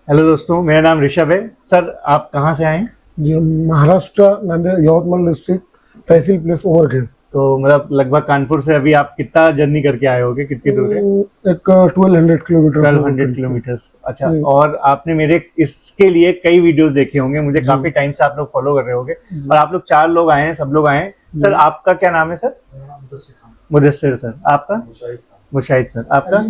Hello दोस्तों, मेरा नाम ऋषभ है। सर, आप कहाँ से आए हैं? जी, हम महाराष्ट्र, नांदेड़, यवतमाल डिस्ट्रिक्ट, तहसील प्लेस, उमरखेड। तो मतलब लगभग कानपुर से अभी आप कितना जर्नी करके आए होगे, कितनी दूर है? एक 1200 किलोमीटर। 1200 किलोमीटर्स। अच्छा, जी। और आपने मेरे इसके लिए कई वीडियोस देखे होंगे, मुझे जी। काफी टाइम से आप लोग फॉलो कर रहे होंगे। और आप लोग 4 लोग आए हैं, सब लोग आए हैं। सर, आपका क्या नाम है सर? मुदस्सिर सर। आपका? मुशाहिद सर। आपका?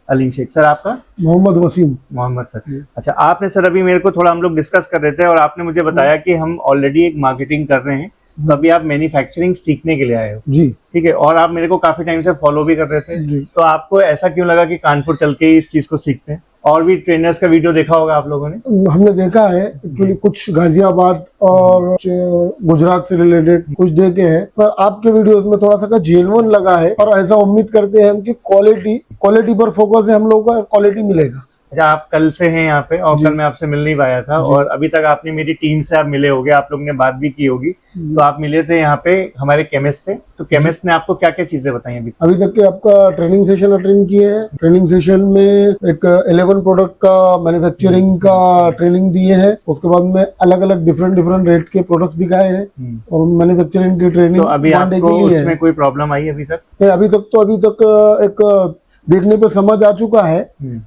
अलीम शेख। सर, आपका? मोहम्मद वसीम। मोहम्मद सर। अच्छा, आपने सर अभी मेरे को थोड़ा, हम लोग डिस्कस कर रहे थे और आपने मुझे बताया कि हम ऑलरेडी एक मार्केटिंग कर रहे हैं, तो अभी आप मैन्युफैक्चरिंग सीखने के लिए आए हो। जी। ठीक है, और आप मेरे को काफी टाइम से फॉलो भी कर रहे थे। जी। तो आपको ऐसा क्यों लगा कि कानपुर चल के ही इस चीज को सीखते हैं? और भी ट्रेनर्स का वीडियो देखा होगा आप लोगों ने। हमने देखा है एक्चुअली, कुछ गाजियाबाद और गुजरात से रिलेटेड कुछ देखे हैं, पर आपके वीडियोस में थोड़ा सा जेन्युइन लगा है और ऐसा उम्मीद करते हैं हम कि क्वालिटी पर फोकस है, हम लोगों का क्वालिटी मिलेगा। अच्छा, आप कल से हैं यहाँ पे और जी। कल मैं आपसे मिल नहीं पाया था, और अभी तक आपने मेरी टीम से आप मिले होगे, आप लोग ने बात भी की होगी। तो आप मिले थे यहाँ पे हमारे केमिस्ट से। तो केमिस्ट ने आपको क्या क्या चीजें बताई अभी तक के आपका ट्रेनिंग सेशन अटेंड किए हैं। ट्रेनिंग सेशन में एक 11 प्रोडक्ट का मैन्युफैक्चरिंग का ट्रेनिंग दिए हैं। उसके बाद में अलग अलग डिफरेंट रेट के प्रोडक्ट्स दिखाए हैं और मैन्युफैक्चरिंग की ट्रेनिंग। तो अभी आपको उसमें कोई प्रॉब्लम आई अभी तक? अभी तक एक देखने पे समझ आ चुका है।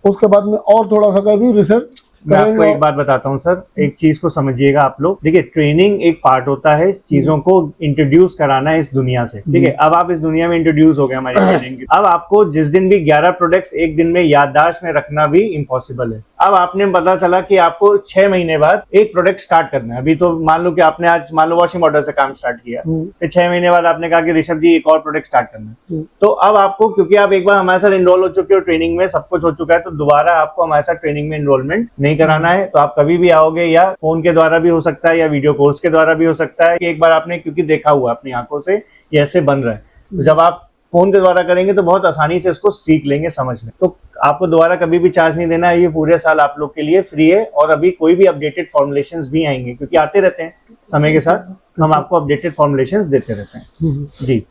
उसके बाद में और थोड़ा सा का भी रिसर्च मैं आपको एक बात बताता हूँ सर, एक चीज को समझिएगा आप लोग। देखिए, ट्रेनिंग एक पार्ट होता है, इस चीजों को इंट्रोड्यूस कराना है इस दुनिया से। ठीक है, अब आप इस दुनिया में इंट्रोड्यूस हो गए हमारी ट्रेनिंग की। अब आपको जिस दिन भी 11 प्रोडक्ट्स एक दिन में याददाश्त में रखना भी इम्पॉसिबल है। अब आपने पता चला कि आपको 6 महीने बाद एक प्रोडक्ट स्टार्ट करना है। अभी तो मान लो कि आपने आज मान लो वॉशिंग मॉडल से काम स्टार्ट किया, फिर 6 महीने बाद आपने कहा कि ऋषभ जी एक और प्रोडक्ट स्टार्ट करना है। तो अब आपको, क्योंकि आप एक बार हमारे साथ इनरोल हो चुके हो, ट्रेनिंग में सब कुछ हो चुका है, तो दोबारा आपको हमारे साथ ट्रेनिंग में इनरोलमेंट नहीं कराना है। तो आप कभी भी आओगे, या फोन के द्वारा भी हो सकता है या वीडियो कोर्स के द्वारा भी हो सकता है कि एक बार आपने, क्योंकि देखा हुआ अपनी आंखों से ये ऐसे बन रहा है, तो जब आप फोन के द्वारा करेंगे तो बहुत आसानी से इसको सीख लेंगे, समझ लें। तो आपको दोबारा कभी भी चार्ज नहीं देना है, ये पूरे साल आप लोग के लिए फ्री है। और अभी कोई भी अपडेटेड फॉर्मुलेशंस भी आएंगे, क्योंकि आते रहते हैं समय के साथ, हम आपको अपडेटेड फॉर्मुलेशंस देते रहते हैं। जी,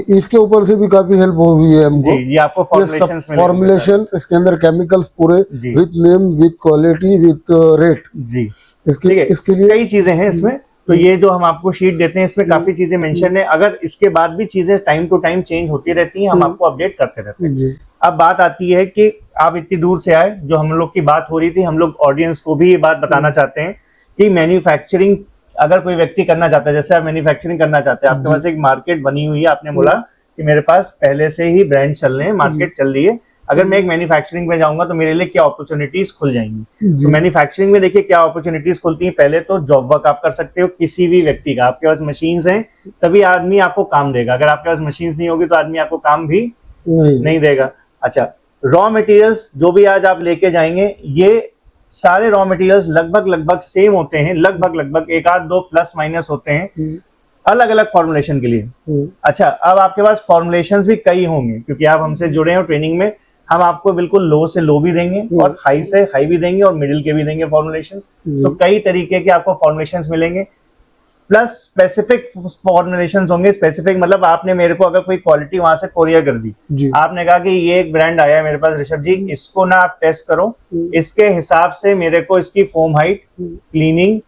इसके ऊपर से भी काफी हेल्प हुई है हमको। जी, आपको फॉर्मुलेशन, इसके अंदर केमिकल्स पूरे with name, with quality, with rate. जी, इसके लिए कई चीजें हैं इसमें। तो ये जो हम आपको शीट देते हैं, इसमें काफी चीजें मेंशन है। अगर इसके बाद भी चीजें टाइम टू टाइम चेंज होती रहती हैं, हम आपको अपडेट करते रहते हैं। अब बात आती है कि आप इतनी दूर से आए, जो हम लोग की बात हो रही थी, हम लोग ऑडियंस को भी ये बात बताना चाहते हैं कि मैन्युफैक्चरिंग अगर कोई व्यक्ति करना चाहता है, जैसे आप मैन्युफैक्चरिंग करना चाहते हैं, आपके पास एक मार्केट बनी हुई है, आपने बोला कि मेरे पास पहले से ही ब्रांड चल रहे हैं, मार्केट चल रही है, अगर मैं एक मैन्युफैक्चरिंग में जाऊंगा तो मेरे लिए क्या अपॉर्चुनिटीज खुल जाएंगी। तो मैन्युफैक्चरिंग में देखिए क्या अपॉर्चुनिटीज खुलती हैं। पहले तो जॉब वर्क आप कर सकते हो किसी भी व्यक्ति का, आपके पास मशीन्स हैं तभी आदमी आपको काम देगा, अगर आपके पास मशीन्स नहीं होगी तो आदमी आपको काम भी नहीं देगा। अच्छा, रॉ मटेरियल्स जो भी आज आप लेके जाएंगे, ये सारे रॉ मटेरियल्स लगभग सेम होते हैं, लगभग एक आध दो प्लस माइनस होते हैं अलग अलग फॉर्मुलेशन के लिए। अच्छा, अब आपके पास फॉर्मुलेशंस भी कई होंगे, क्योंकि आप हमसे जुड़े हो ट्रेनिंग में। हम आपको बिल्कुल लो से लो भी देंगे और हाई से हाई भी देंगे और मिडिल के भी देंगे फॉर्मुलेशंस। तो कई तरीके के आपको फॉर्मुलेशंस मिलेंगे, प्लस स्पेसिफिक फॉर्मुलेशंस होंगे। स्पेसिफिक मतलब आपने मेरे को अगर कोई क्वालिटी वहां से कोरियर कर दी, आपने कहा कि ये एक ब्रांड आया है मेरे पास ऋषभ जी, इसको ना आप टेस्ट करो, इसके हिसाब से मेरे को इसकी फोम हाइट, क्लीनिंग,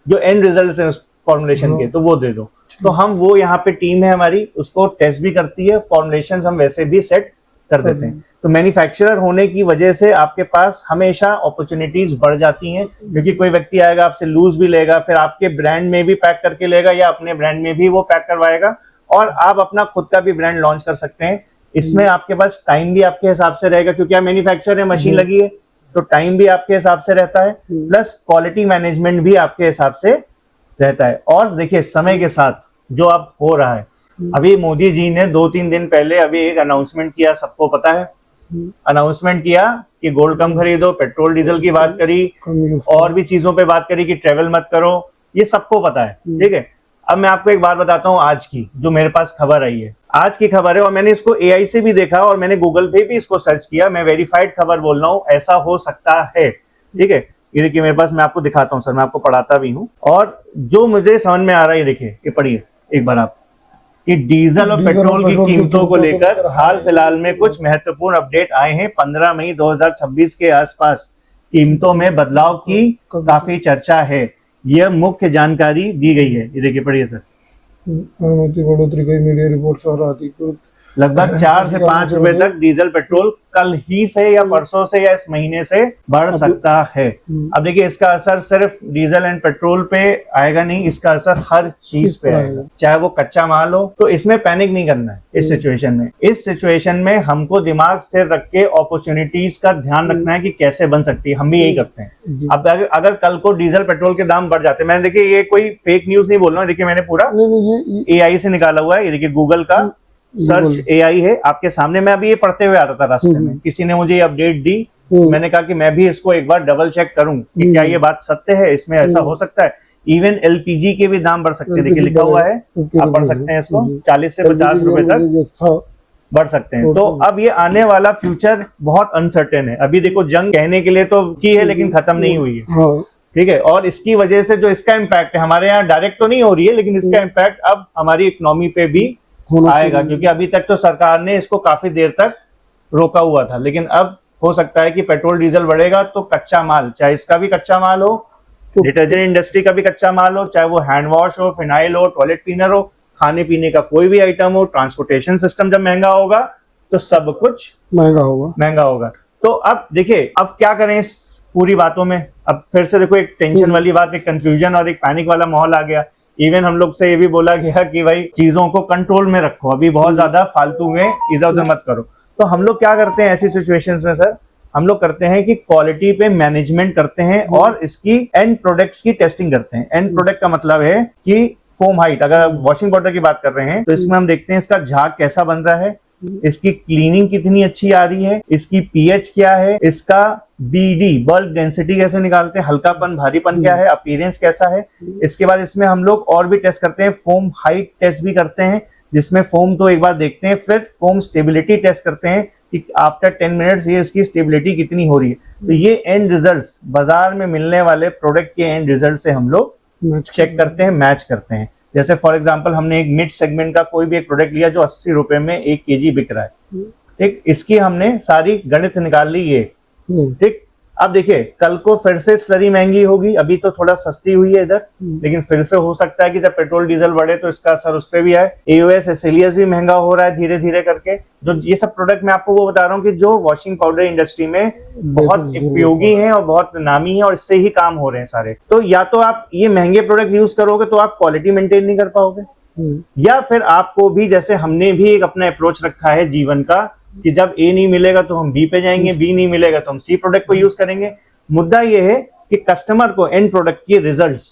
जो एंड रिजल्ट है उस फॉर्मुलेशन के, तो वो दे दो। तो हम वो यहाँ पे टीम है हमारी, उसको टेस्ट भी करती है, फॉर्मुलेशंस हम वैसे भी सेट कर देते हैं। तो मैन्युफैक्चरर होने की वजह से आपके पास हमेशा अपॉर्चुनिटीज बढ़ जाती हैं, क्योंकि कोई व्यक्ति आएगा आपसे लूज भी लेगा, फिर आपके ब्रांड में भी पैक करके लेगा या अपने ब्रांड में भी वो पैक करवाएगा, और आप अपना खुद का भी ब्रांड लॉन्च कर सकते हैं। इसमें आपके पास टाइम भी आपके हिसाब से रहेगा, क्योंकि आप मैन्युफैक्चरर है, मशीन लगी है, तो टाइम भी आपके हिसाब से रहता है, प्लस क्वालिटी मैनेजमेंट भी आपके हिसाब से रहता है। और देखिए, समय के साथ जो अब हो रहा है, अभी मोदी जी ने 2-3 दिन पहले अभी एक अनाउंसमेंट किया, सबको पता है, अनाउंसमेंट किया कि गोल्ड कम खरीदो, पेट्रोल डीजल की बात करी, और भी चीजों पे बात करी कि ट्रेवल मत करो, ये सबको पता है। ठीक है, अब मैं आपको एक बात बताता हूँ आज की, जो मेरे पास खबर आई है, आज की खबर है, और मैंने इसको AI से भी देखा और मैंने गूगल पे भी इसको सर्च किया, मैं वेरीफाइड खबर बोल रहा हूँ, ऐसा हो सकता है। ठीक है, ये देखिए मेरे पास, मैं आपको दिखाता हूँ सर, मैं आपको पढ़ाता भी हूँ, और जो मुझे समझ में आ रहा है, ये देखिए, ये पढ़िए एक बार आप, कि डीजल और पेट्रोल की कीमतों को लेकर हाल फिलहाल में कुछ महत्वपूर्ण अपडेट आए हैं 15 मई 2026 के आसपास। कीमतों में बदलाव की काफी चर्चा है। यह मुख्य जानकारी दी गई है। ये देखिए, पढ़िए सर। अनुमति बढ़ोतरी कई मीडिया रिपोर्ट्स और अधिकृत लगभग 4 से 5 रुपए तक डीजल पेट्रोल कल ही से या परसों से या इस महीने से बढ़ सकता है। अब देखिए, इसका असर सिर्फ डीजल एंड पेट्रोल पे आएगा नहीं, इसका असर हर चीज पे आएगा, चाहे वो कच्चा माल हो। तो इसमें पैनिक नहीं करना है इस सिचुएशन में। इस सिचुएशन में हमको दिमाग स्थिर रख के अपॉर्चुनिटीज का ध्यान रखना है कि कैसे बन सकती है। हम भी यही करते हैं। अब अगर कल को डीजल पेट्रोल के दाम बढ़ जाते, मैंने देखिए ये कोई फेक न्यूज नहीं बोल रहा हूँ, देखिए मैंने पूरा AI से निकाला हुआ है। ये देखिए गूगल का सर्च AI है आपके सामने। मैं अभी ये पढ़ते हुए आ रहा था रास्ते में, किसी ने मुझे ये अपडेट दी, मैंने कहा कि मैं भी इसको एक बार डबल चेक करूं कि क्या ये बात सत्य है, इसमें ऐसा हो सकता है। इवन LPG के भी दाम बढ़ सकते हैं, देखिए लिखा हुआ है, आप पढ़ सकते हैं इसको, 40 से 50 रुपए तक बढ़ सकते हैं। तो अब ये आने वाला फ्यूचर बहुत अनसर्टेन है। अभी देखो, जंग कहने के लिए तो की है लेकिन खत्म नहीं हुई है, ठीक है। और इसकी वजह से जो इसका इम्पैक्ट है, हमारे यहाँ डायरेक्ट तो नहीं हो रही है, लेकिन इसका इम्पैक्ट अब हमारी इकोनॉमी पे भी आएगा, क्योंकि अभी तक तो सरकार ने इसको काफी देर तक रोका हुआ था। लेकिन अब हो सकता है कि पेट्रोल डीजल बढ़ेगा तो कच्चा माल, चाहे इसका भी कच्चा माल हो, डिटर्जेंट इंडस्ट्री का भी कच्चा माल हो, चाहे वो हैंड वॉश हो, फिनाइल हो, टॉयलेट क्लीनर हो, खाने पीने का कोई भी आइटम हो, ट्रांसपोर्टेशन सिस्टम जब महंगा होगा तो सब कुछ महंगा होगा। तो अब देखिए, अब क्या करें इस पूरी बातों में। अब फिर से देखो, एक टेंशन वाली बात, एक कंफ्यूजन और एक पैनिक वाला माहौल आ गया। इवन हम लोग से ये भी बोला गया कि भाई चीजों को कंट्रोल में रखो, अभी बहुत ज्यादा फालतू में इधर उधर मत करो। तो हम लोग क्या करते हैं ऐसी सिचुएशंस में सर, हम लोग करते हैं कि क्वालिटी पे मैनेजमेंट करते हैं और इसकी एंड प्रोडक्ट्स की टेस्टिंग करते हैं। एंड प्रोडक्ट का मतलब है कि फोम हाइट, अगर आप वॉशिंग पाउडर की बात कर रहे हैं तो इसमें हम देखते हैं इसका झाग कैसा बन रहा है, इसकी क्लीनिंग कितनी अच्छी आ रही है, इसकी pH क्या है, इसका BD बल्क डेंसिटी कैसे निकालते हैं, हल्कापन भारीपन क्या है, अपीयरेंस कैसा है। इसके बाद इसमें हम लोग और भी टेस्ट करते हैं, फोम हाइट टेस्ट भी करते हैं, जिसमें फोम तो एक बार देखते हैं, फिर फोम स्टेबिलिटी टेस्ट करते हैं कि आफ्टर 10 मिनट्स ये इसकी स्टेबिलिटी कितनी हो रही है। तो ये एंड रिजल्ट्स, बाजार में मिलने वाले प्रोडक्ट के एंड रिजल्ट से हम लोग चेक करते हैं, मैच करते हैं। जैसे फॉर एग्जांपल, हमने एक मिड सेगमेंट का कोई भी एक प्रोडक्ट लिया जो 80 रुपए में 1 kg बिक रहा है, ठीक, इसकी हमने सारी गणित निकाल ली ये, ठीक। अब देखिए, कल को फिर से स्लरी महंगी होगी, अभी तो थोड़ा सस्ती हुई है इधर, लेकिन फिर से हो सकता है कि जब पेट्रोल डीजल बढ़े तो इसका असर उस पर भी आए। AOS SLES भी महंगा हो रहा है धीरे धीरे करके। जो ये सब प्रोडक्ट मैं आपको वो बता रहा हूँ कि जो वॉशिंग पाउडर इंडस्ट्री में बहुत उपयोगी है और बहुत नामी है और इससे ही काम हो रहे हैं सारे। तो या तो आप ये महंगे प्रोडक्ट यूज करोगे तो आप क्वालिटी मेंटेन नहीं कर पाओगे, या फिर आपको भी, जैसे हमने भी एक अपना अप्रोच रखा है जीवन का कि जब A नहीं मिलेगा तो हम B पे जाएंगे, B नहीं मिलेगा तो हम C प्रोडक्ट को यूज करेंगे। मुद्दा ये है कि कस्टमर को एंड प्रोडक्ट के रिजल्ट्स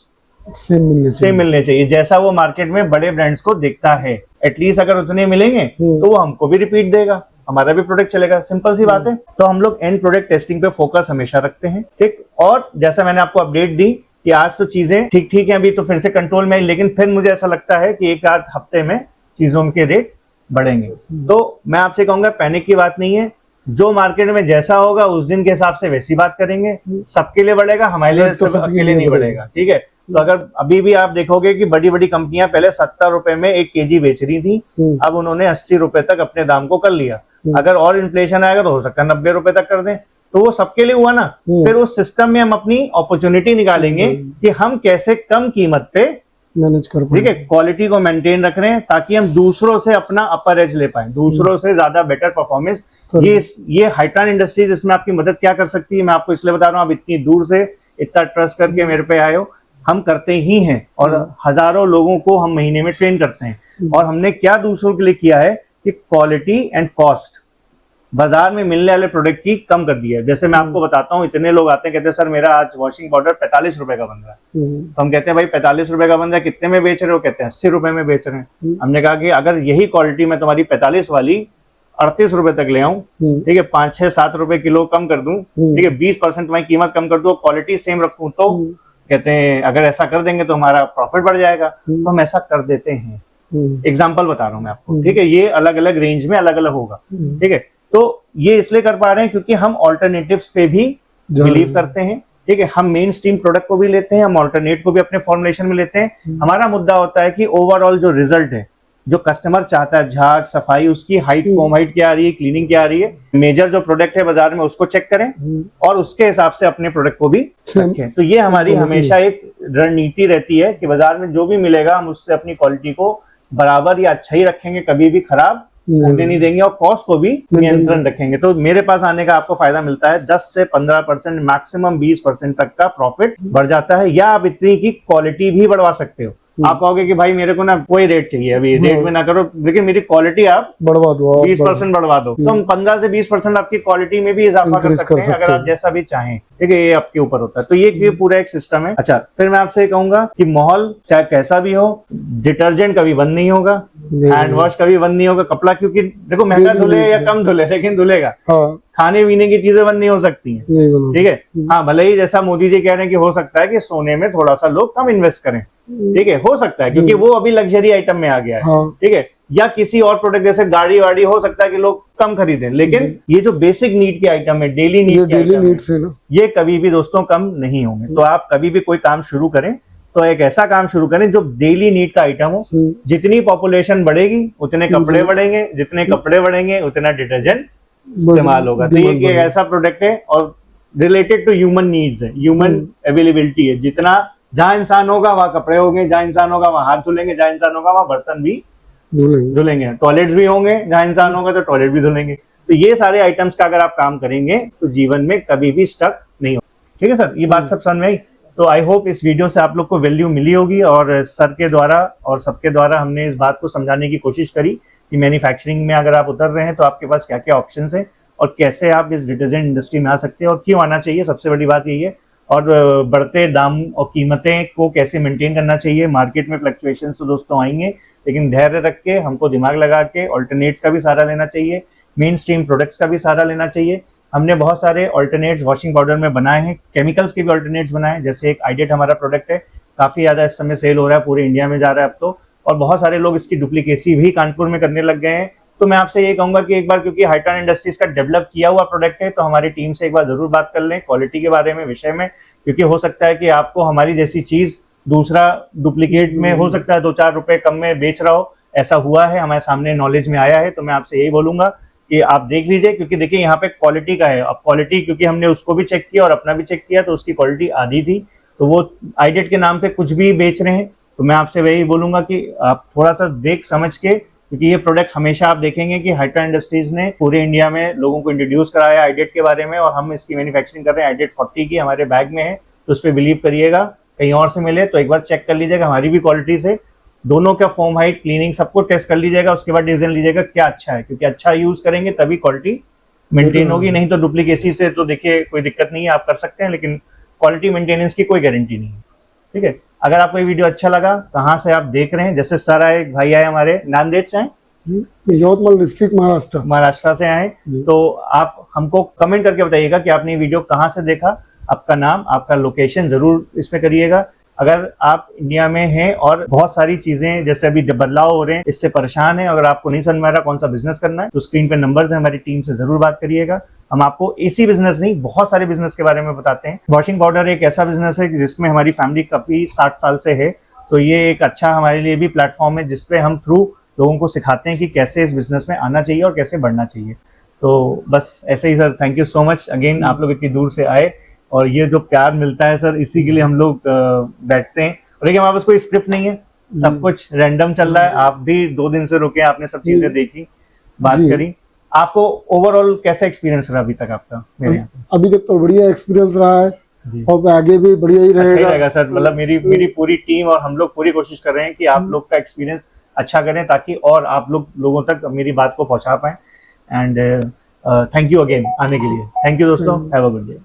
सेम मिलने चाहिए, जैसा वो मार्केट में बड़े ब्रांड्स को देखता है। एटलीस्ट अगर उतने मिलेंगे तो वो हमको भी रिपीट देगा, हमारा भी प्रोडक्ट चलेगा। सिंपल सी बात है। तो हम लोग एंड प्रोडक्ट टेस्टिंग पे फोकस हमेशा रखते हैं, ठीक। और जैसा मैंने आपको अपडेट दी कि आज तो चीजें ठीक ठीक है, अभी तो फिर से कंट्रोल में आई, लेकिन फिर मुझे ऐसा लगता है कि एक आध हफ्ते में चीजों के रेट बढ़ेंगे। तो मैं आपसे कहूंगा, पैनिक की बात नहीं है, जो मार्केट में जैसा होगा उस दिन के हिसाब से वैसी बात करेंगे। सबके लिए बढ़ेगा, हमारे लिए तो अकेले नहीं बढ़ेगा, ठीक है। तो अगर अभी भी आप देखोगे कि बड़ी बड़ी कंपनियां पहले 70 रुपए में 1 kg बेच रही थी, अब उन्होंने 80 रुपए तक अपने दाम को कर लिया। अगर और इन्फ्लेशन आएगा तो हो सकता है 90 रुपए तक कर दें, तो वो सबके लिए हुआ ना। फिर उस सिस्टम में हम अपनी अपॉर्चुनिटी निकालेंगे कि हम कैसे कम कीमत पे मैनेज कर पाए, ठीक है, क्वालिटी को मेंटेन रख रहे हैं ताकि हम दूसरों से अपना अपर एज ले पाए, दूसरों से ज्यादा बेटर परफॉर्मेंस। ये हाइट्रान इंडस्ट्रीज इसमें आपकी मदद क्या कर सकती है, मैं आपको इसलिए बता रहा हूँ। आप इतनी दूर से इतना ट्रस्ट करके मेरे पे आए हो, हम करते ही हैं और हजारों लोगों को हम महीने में ट्रेन करते हैं। और हमने क्या दूसरों के लिए किया है कि क्वालिटी एंड कॉस्ट बाजार में मिलने वाले प्रोडक्ट की कम कर दिया है। जैसे मैं आपको बताता हूँ, इतने लोग आते हैं, कहते हैं सर मेरा आज वॉशिंग पाउडर 45 रुपए का बन रहा है। तो हम कहते हैं भाई 45 रुपए का बन रहा है, कितने में बेच रहे हो? कहते हैं 80 रुपए में बेच रहे हैं। हमने कहा कि अगर यही क्वालिटी मैं तुम्हारी 45 वाली 38 रुपए तक ले आऊं, ठीक है, 5, 6, 7 रुपए किलो कम कर दूं, ठीक है, 20% तुम्हारी कीमत कम कर दूं, क्वालिटी सेम रखूं, तो कहते हैं अगर ऐसा कर देंगे तो हमारा प्रॉफिट बढ़ जाएगा। तो हम ऐसा कर देते हैं। एग्जाम्पल बता रहा हूं मैं आपको, ठीक है, ये अलग अलग रेंज में अलग अलग होगा, ठीक है। तो ये इसलिए कर पा रहे हैं क्योंकि हम ऑल्टरनेटिव्स पे भी बिलीव करते हैं, ठीक है। हम मेन स्ट्रीम प्रोडक्ट को भी लेते हैं, हम ऑल्टरनेट को भी अपने फॉर्मुलेशन में लेते हैं। हमारा मुद्दा होता है कि ओवरऑल जो रिजल्ट है जो कस्टमर चाहता है, झाग सफाई, उसकी हाइट, फोम हाइट क्या आ रही है, क्लीनिंग क्या आ रही है, मेजर जो प्रोडक्ट है बाजार में उसको चेक करें और उसके हिसाब से अपने प्रोडक्ट को भी रखें। तो ये हमारी हमेशा एक रणनीति रहती है कि बाजार में जो भी मिलेगा हम उससे अपनी क्वालिटी को बराबर या अच्छा ही रखेंगे, कभी भी खराब होने नहीं देंगे और कॉस्ट को भी नियंत्रण रखेंगे। तो मेरे पास आने का आपको फायदा मिलता है 10 से 15%, मैक्सिमम 20% तक का प्रॉफिट बढ़ जाता है, या आप इतनी की क्वालिटी भी बढ़वा सकते हो। आप कहोगे कि भाई मेरे को ना कोई रेट चाहिए, अभी रेट में ना करो, लेकिन मेरी क्वालिटी आप बढ़वा दो, 20% बढ़वा दो, तो हम 15 से 20% आपकी क्वालिटी में भी इजाफा कर सकते हैं, अगर आप जैसा भी चाहें। ठीक है, ये आपके ऊपर होता है। तो ये पूरा एक सिस्टम है। अच्छा, फिर मैं आपसे कहूंगा कि माहौल चाहे कैसा भी हो, डिटर्जेंट कभी बंद नहीं होगा, हैंड वॉश कभी बंद नहीं होगा, कपड़ा क्योंकि देखो महंगा धुले या कम धुले लेकिन धुलेगा। खाने पीने की चीजें बंद नहीं हो सकती हैं, ठीक है। हाँ, भले ही जैसा मोदी जी कह रहे हैं कि हो सकता है कि सोने में थोड़ा सा लोग कम इन्वेस्ट करें, ठीक है, हो सकता है क्योंकि वो अभी लग्जरी आइटम में आ गया है, ठीक है, या किसी और प्रोडक्ट जैसे गाड़ी वाड़ी हो सकता है कि लोग कम खरीदें, लेकिन ये जो बेसिक नीड के आइटम है, डेली नीड, ये कभी भी दोस्तों कम नहीं होंगे। तो आप कभी भी कोई काम शुरू करें तो एक ऐसा काम शुरू करें जो डेली नीड का आइटम हो। जितनी पॉपुलेशन बढ़ेगी उतने कपड़े बढ़ेंगे, जितने कपड़े बढ़ेंगे उतना डिटर्जेंट इस्तेमाल होगा। तो ये एक ऐसा प्रोडक्ट है और रिलेटेड टू ह्यूमन नीड्स है, ह्यूमन अवेलेबिलिटी है। जितना जहां इंसान होगा वहां कपड़े होंगे, जहां इंसान होगा वहां हाथ धुलेंगे, जहां इंसान होगा वहां बर्तन भी धुलेंगे, टॉयलेट्स भी होंगे, जहां इंसान होगा तो टॉयलेट भी धुलेंगे। तो ये सारे आइटम्स का अगर आप काम करेंगे तो जीवन में कभी भी स्टक नहीं हो। ठीक है सर, ये बात सब समझ में आई। तो आई होप इस वीडियो से आप लोग को वैल्यू मिली होगी, और सर के द्वारा और सबके द्वारा हमने इस बात को समझाने की कोशिश करी कि मैन्युफैक्चरिंग में अगर आप उतर रहे हैं तो आपके पास क्या क्या ऑप्शंस हैं और कैसे आप इस डिटर्जेंट इंडस्ट्री में आ सकते हैं और क्यों आना चाहिए, सबसे बड़ी बात यही है। और बढ़ते दाम और कीमतें को कैसे मेंटेन करना चाहिए। मार्केट में फ्लक्चुएशंस तो दोस्तों आएंगे, लेकिन धैर्य रख के हमको दिमाग लगा के ऑल्टरनेट्स का भी सहारा लेना चाहिए, मेन स्ट्रीम प्रोडक्ट्स का भी सहारा लेना चाहिए। हमने बहुत सारे ऑल्टरनेट्स वॉशिंग पाउडर में बनाए हैं, केमिकल्स के भी ऑल्टरनेट्स बनाए हैं, जैसे एक आइडेट हमारा प्रोडक्ट है, काफ़ी ज़्यादा इस समय सेल हो रहा है, पूरे इंडिया में जा रहा है अब तो, और बहुत सारे लोग इसकी डुप्लीकेसी भी कानपुर में करने लग गए हैं। तो मैं आपसे ये कहूंगा कि एक बार, क्योंकि हाइट्रॉन इंडस्ट्रीज का डेवलप किया हुआ प्रोडक्ट है, तो हमारी टीम से एक बार जरूर बात कर लें क्वालिटी के बारे में, विषय में, क्योंकि हो सकता है कि आपको हमारी जैसी चीज दूसरा डुप्लीकेट में हो सकता है 2-4 रुपए कम में बेच रहा हो। ऐसा हुआ है, हमारे सामने नॉलेज में आया है। तो मैं आपसे यही बोलूंगा कि आप देख लीजिए, क्योंकि देखिए यहाँ पे क्वालिटी का है। अब क्वालिटी क्योंकि हमने उसको भी चेक किया और अपना भी चेक किया, तो उसकी क्वालिटी आधी थी, तो वो आइडेट के नाम पे कुछ भी बेच रहे हैं। तो मैं आपसे वही बोलूंगा कि आप थोड़ा सा देख समझ के, क्योंकि ये प्रोडक्ट हमेशा आप देखेंगे कि हाइट्रॉन इंडस्ट्रीज ने पूरे इंडिया में लोगों को इंट्रोड्यूस कराया आइडेट के बारे में, और हम इसकी मैन्युफैक्चरिंग कर रहे हैं। आइडेट 40 की हमारे बैग में है, तो उस पर बिलीव करिएगा। कहीं और से मिले तो एक बार चेक कर लीजिएगा हमारी भी क्वालिटी से, दोनों का फॉर्म हाइट क्लीनिंग सबको टेस्ट कर लीजिएगा, उसके बाद डिसीजन लीजिएगा क्या अच्छा है, क्योंकि अच्छा यूज करेंगे तभी क्वालिटी मेंटेन होगी। नहीं तो डुप्लीकेसी से तो देखिए कोई दिक्कत नहीं है, आप कर सकते हैं, लेकिन क्वालिटी मेंटेनेंस की कोई गारंटी नहीं है। ठीक है, अगर आपको ये वीडियो अच्छा लगा, कहाँ से आप देख रहे हैं, जैसे सर आए, भाई आए हमारे, नांदेड़ से आए, यवतमाल डिस्ट्रिक्ट, महाराष्ट्र से आए, तो आप हमको कमेंट करके बताइएगा कि आपने वीडियो कहाँ से देखा, आपका नाम, आपका लोकेशन जरूर इसमें करिएगा। अगर आप इंडिया में हैं और बहुत सारी चीजें जैसे अभी बदलाव हो रहे हैं इससे परेशान है, अगर आपको नहीं समझ में आ रहा कौन सा बिजनेस करना है, तो स्क्रीन पे नंबर्स है, हमारी टीम से जरूर बात करिएगा। हम आपको इसी बिजनेस नहीं, बहुत सारे बिजनेस के बारे में बताते हैं। वॉशिंग पाउडर एक ऐसा बिजनेस है जिसमें हमारी फैमिली काफी 60 साल से है, तो ये एक अच्छा हमारे लिए भी प्लेटफॉर्म है जिसपे हम थ्रू लोगों को सिखाते हैं कि कैसे इस बिजनेस में आना चाहिए और कैसे बढ़ना चाहिए। तो बस ऐसे ही sir, thank you so much again, आप लोग इतनी दूर से आए, और ये जो प्यार मिलता है सर, इसी के लिए हम लोग बैठते हैं। और देखिए हमारे पास कोई स्क्रिप्ट नहीं है, सब कुछ रैंडम चल रहा है। आप भी 2 दिन से रुके, आपने सब चीजें देखी, बात करी। आपको ओवरऑल कैसा एक्सपीरियंस रहा अभी तक आपका मेरे यहाँ? अभी तक तो बढ़िया एक्सपीरियंस रहा है और आगे भी बढ़िया ही रहेगा सर। मतलब मेरी पूरी टीम और हम लोग पूरी कोशिश कर रहे हैं कि आप लोग का एक्सपीरियंस अच्छा करें, ताकि और आप लोगों तक मेरी बात को पहुंचा पाएं। एंड थैंक यू अगेन आने के लिए। थैंक यू दोस्तों, हैव अ गुड डे।